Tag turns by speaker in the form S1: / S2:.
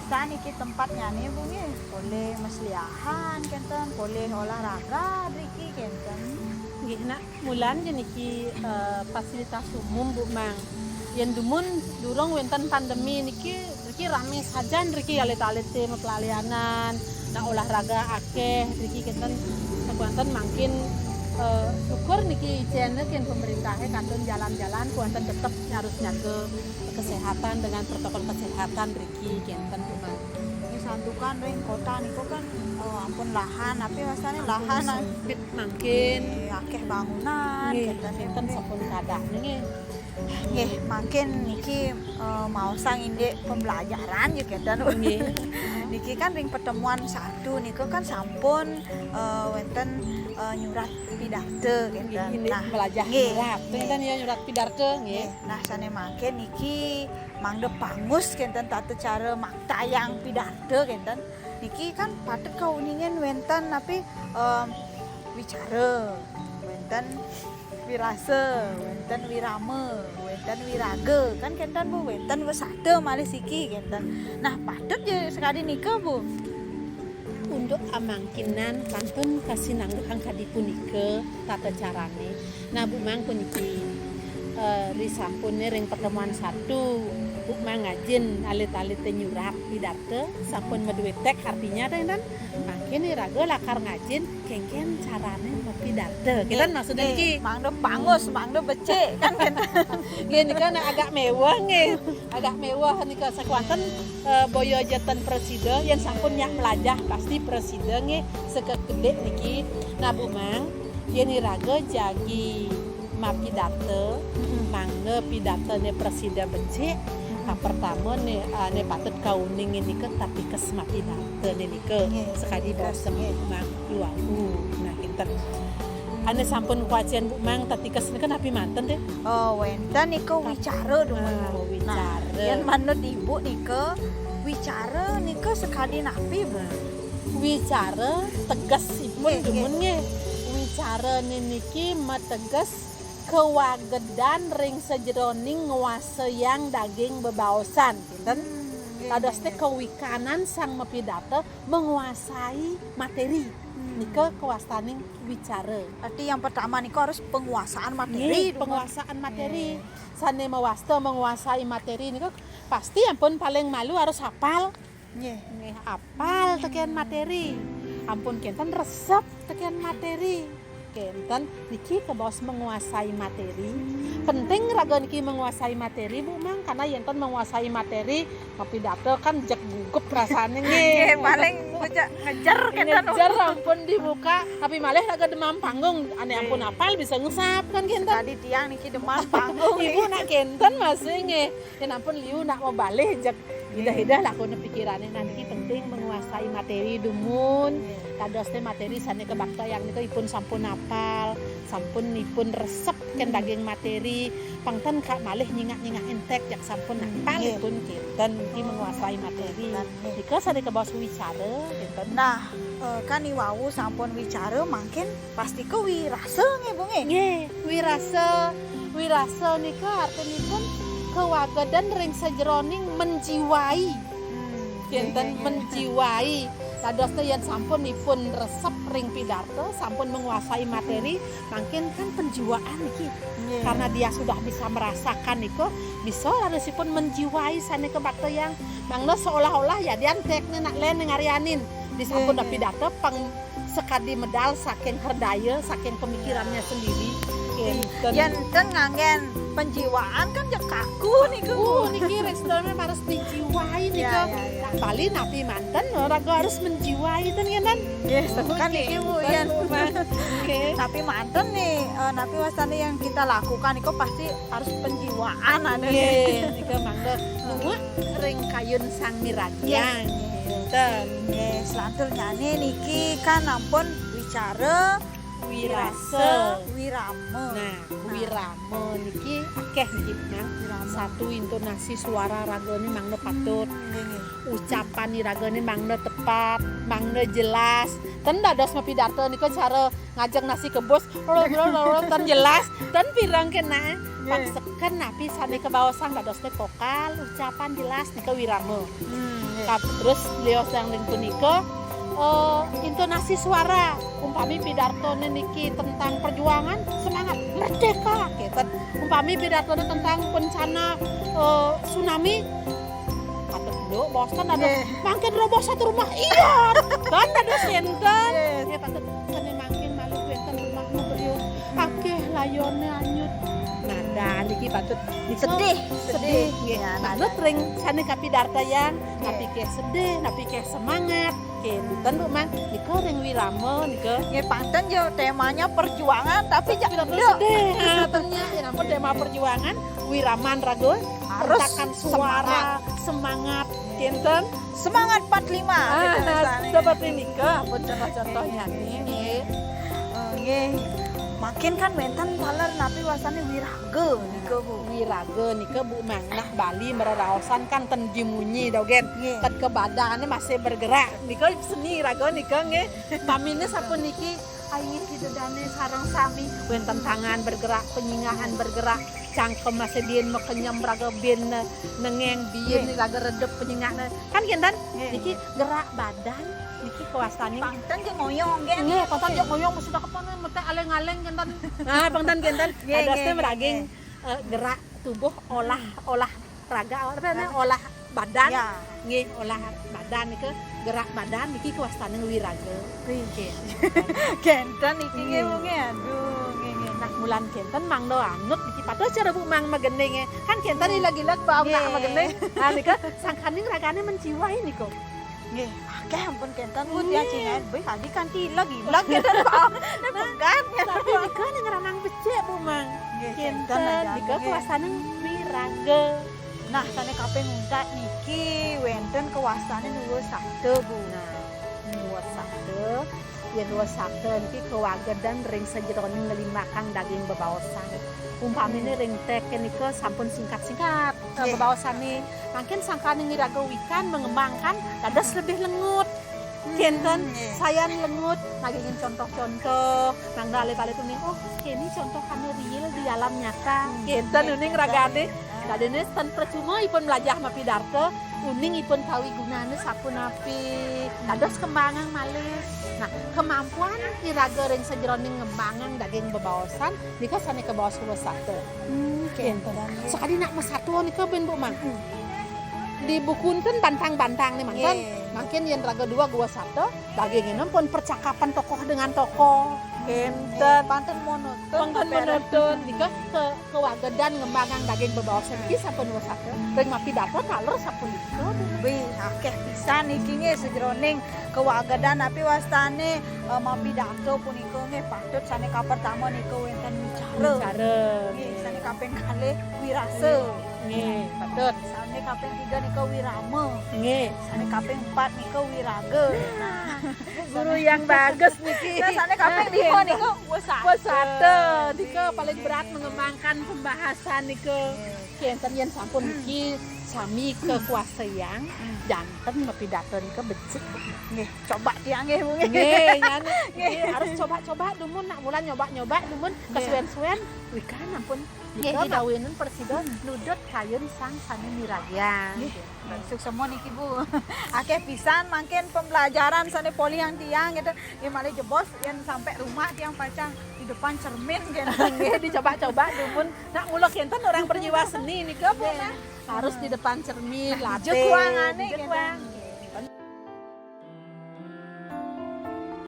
S1: biasa niki tempatnya nih Bu nggih. Boleh mesliahan kenten, boleh olahraga driki kenten.
S2: Nggih nak mulan niki fasilitas umum Bu Mang. Yen dumun durung wonten pandemi niki rame sajan niki alit-alit pelalianan, nah olahraga akeh niki kenten sakuanten mangkin syukur niki channel ken pemerintahnya kantun jalan-jalan kuanten tetap harus jaga kesehatan dengan protokol kesehatan niki kenten Bu Mang.
S1: Ini santukan ring kota niku kan ampun lahan, tapi rasanya lahan
S2: sempit mangkin
S1: akeh bangunan
S2: kenten sampun kadah nggih.
S1: Nggih, makin niki mau sang indek pembelajaran juga dan niki kan ring pertemuan satu niku kan sampun wonten nyurat pidato kenten.
S2: Nah, belajar nyurat. Kenten ya nyurat pidato nggih.
S1: Nah, sane makin niki mangde pangus kenten tata cara maktayang pidato kenten. Niki kan patut kauningen wonten tapi wicara wonten wirase, wonten wirame, wonten wiraga, kan kenten Bu, wonten wasada malih siki kenten. Nah, patut ya sekali nika Bu.
S2: Untuk amangkinan kantun kasinangget angka dipunika tata carane. Nah, Bu Mang puniki risampune ring pertemuan satu Bu Mang ngajin alit-alit nyurat pidato sampun meduetek artinya dan makin raga lakar ngajin kengken carane pidato. Kita maksudnya iki
S1: mangdo pangus, mangdo becik kan
S2: gini kan agak mewah nggih. Agak mewah nika sakuanten boyo jatan presiden yang sampun nyak melajah pasti presiden nggih sekegede niki. Nah Bu Mang yen raga jagi mapidato mangga pidatone presiden becik. Pertama ne patut kauning ini ke tapi kesma pidato nih ke sekali bosem Mang luahu. Nah kita ane sampun kuacian Bu Mang tati kesini kan api manten deh.
S1: Oh wenten niku wicara dulu.
S2: Wicara.
S1: Yang manut ibu niku wicara niku sekali napi Bu.
S2: Wicara tegas ipun dumun nggih. Wicara niki mategas kewagedan ring sejeroning nguasayang daging bebaosan kinten. Kados teh kewikanan sang mepidato menguasai materi. Nika kewastaning wicara.
S1: Arti yang pertama niku harus penguasaan materi.
S2: Penguasaan materi. Sane mewasta menguasai materi niku pasti ampun paling malu harus hafal. Nggih, hafal tekian materi. Ampun kenten resep tekian materi. Kenten niki kebos menguasai materi. Penting raga niki menguasai materi Bu Mang karena yen menguasai materi pidato kan jek gugup rasane nggih.
S1: Paling ngejar kenten.
S2: Ngejar ampun dibuka tapi malih raga demam panggung ane ampun apal bisa ngesap kan kenten.
S1: Tadi tiang niki demam panggung.
S2: Ibu nak kenten masih nggih. Yen ampun liu nak mau balih jek hidah-hidah lakone pikirane nanti penting menguasai materi dumun. Kados teh materi sane kebakta yang niku ipun sampun apal, sampun ipun resep ken daging materi, pangten kak malih nyingak-nyingak entek jak sampun apal ipun kinten iki menguasai materi. Nika sane kebos wicara kinten.
S1: Nah, kan iwau sampun wicara mangkin pasti ke wirase nggih Bu nggih.
S2: Nggih, wirase nika artinipun kewagedan ring sajeroning menjiwai. Kinten menjiwai. Kados teh yen sampun ipun resep ring pidato, sampun menguasai materi, mungkin kan penjiwaan iki. Karena dia sudah bisa merasakan niku, bisa harusipun menjiwai sane kebakta yang mangno seolah-olah ya diantekne nak len ngarianin. Disampun pidato pang sekadi medal saking herdaya, saking pemikirannya sendiri.
S1: Yen ten ngangen penjiwaan kan jak kaku niku.
S2: Niki restoran harus dijiwai niku. Bali napi manten raga harus menjiwai ten kan.
S1: Yes, kan niki Bu yen. Tapi manten nih, napi wastane yang kita lakukan niku pasti harus penjiwaan ada.
S2: Nggih, niku mangga nuwun ring kayun sang miragyang.
S1: Ten, yes, lantur nyane niki kan ampun wicara wirase, wirame.
S2: Nah, wirame niki akeh niki Mang. Satu intonasi suara ragane mangga patut. Ucapan ragane mangga tepat, mangga jelas. Ten dados pidato niku cara ngajak nasi kebos, ten jelas, ten pirang kena. Pangseken napi sane kebawasan dados teh vokal, ucapan jelas niku wirame. Terus beliau sang ring punika intonasi suara umpami pidartone niki tentang perjuangan semangat merdeka gitu. Umpami pidartone tentang bencana tsunami atau dulu bosan ada makin roboh satu rumah iya kan ada senten ya patut kan makin malu enten rumah nu beliau akeh layone anyut nada niki patut sedih ya nada ring sane kapidarta yang tapi kayak sedih tapi kayak semangat kenten Bu Mang nika ring wirama nika
S1: nggih panten yo temanya perjuangan tapi jangan
S2: sedih ternyata ya namun tema perjuangan wiraman rago
S1: harus
S2: mengatakan suara semangat kenten
S1: semangat 45 gitu misalnya.
S2: Seperti nika pun contoh-contohnya nih
S1: nggih makin kan wenten paler napi wasane wiraga nika Bu
S2: wiraga nika Bu Mang nah Bali meraraosan kan ten jimunyi dogen kan ke badannya masih bergerak nika seni raga nika nggih pamine sapun niki aing hidedane sareng sami wenten tangan bergerak penyingahan bergerak cangkem masih bien mekenyam raga bien nengeng bien raga redep penyingahna kan kinten niki gerak badan niki kewastani
S1: panten jeung ngoyong nggih
S2: nggih panten jeung ngoyong mesti kapan mete aleng-aleng kinten nah panten kinten adasnya meraging gerak tubuh olah raga apa namanya olah badan nggih olah badan niku gerak badan niki kewastani wiraga nggih
S1: kenten iki nggih nggih aduh nggih
S2: nak bulan kenten mang do anut iki padahal cara Bu Mang magendeng kan kenten lagi-lagi bau nak magendeng nah nika sangkaning ragane menjiwai niku
S1: nggih akeh ampun kenten Bu ya cingan beuh tadi kan tileg ilag kenten bau pegat
S2: tapi nika ning ranang becek Bu Mang kenten nika kewastani wiraga
S1: nah sane kaping unta niki wenten kewastane nuwun sakte Bu
S2: nah nuwun sakte ya nuwun sakte niki kewagedan ring sajeroning ngelimakang daging bebaosan umpamine ring tek nika sampun singkat-singkat bebaosane mungkin sangkane ngiraga wikan mengembangkan dadas lebih lengut kenten sayan lengut nagingin contoh-contoh nang dale-dale tuning oh kene contoh kanu real di alam nyata kenten uning ragane kadene tan percuma ipun melajah mapidarta uning ipun tawi gunane sapunapi dados kembangan malih nah kemampuan iraga ring sajeroning ngembangan daging bebaosan nika sane kebaos kuwasate kenten sakali nak mesatu nika ben Bu Mang dibukunkeun bantang-bantang nih mangkan makin yang raga 2 gua 1 daging pun percakapan tokoh dengan tokoh kenten
S1: panten
S2: monoton nika kewagedan ngembangan daging bebaosan iki sampun gua 1 ring mapidato taler sapunika
S1: wih akeh pisan iki nggih sajeroning kewagedan tapi wastane mapidato punika nggih patut sane kapertama nika wenten wicara nggih sane kaping kalih wirase
S2: nggih patut
S1: sane kaping 3 nika wirama
S2: nggih
S1: sane kaping 4 nika wiraga
S2: guru yang bagus niki
S1: sane kaping 5 nika
S2: wasate nika paling berat mengembangkan pembahasan nika kenten yen sampun niki sami kekuasaan janten mapidato nika becik
S1: nggih coba tiang nggih Bu
S2: nggih harus coba-coba dumun nak mulan nyoba-nyoba dumun kesuwen-suwen wikan ampun nika dawuheun presiden nudut kayeun sang sami miragya
S1: masuk semua niki Bu akeh pisan mangken pembelajaran sane poli yang tiang gitu ya malah jebos yen sampai rumah tiang pacang di depan cermin
S2: nggih dicoba-coba dumun nak mulo kenten orang berjiwa seni nika Bu harus di depan cermin latih
S1: ruangane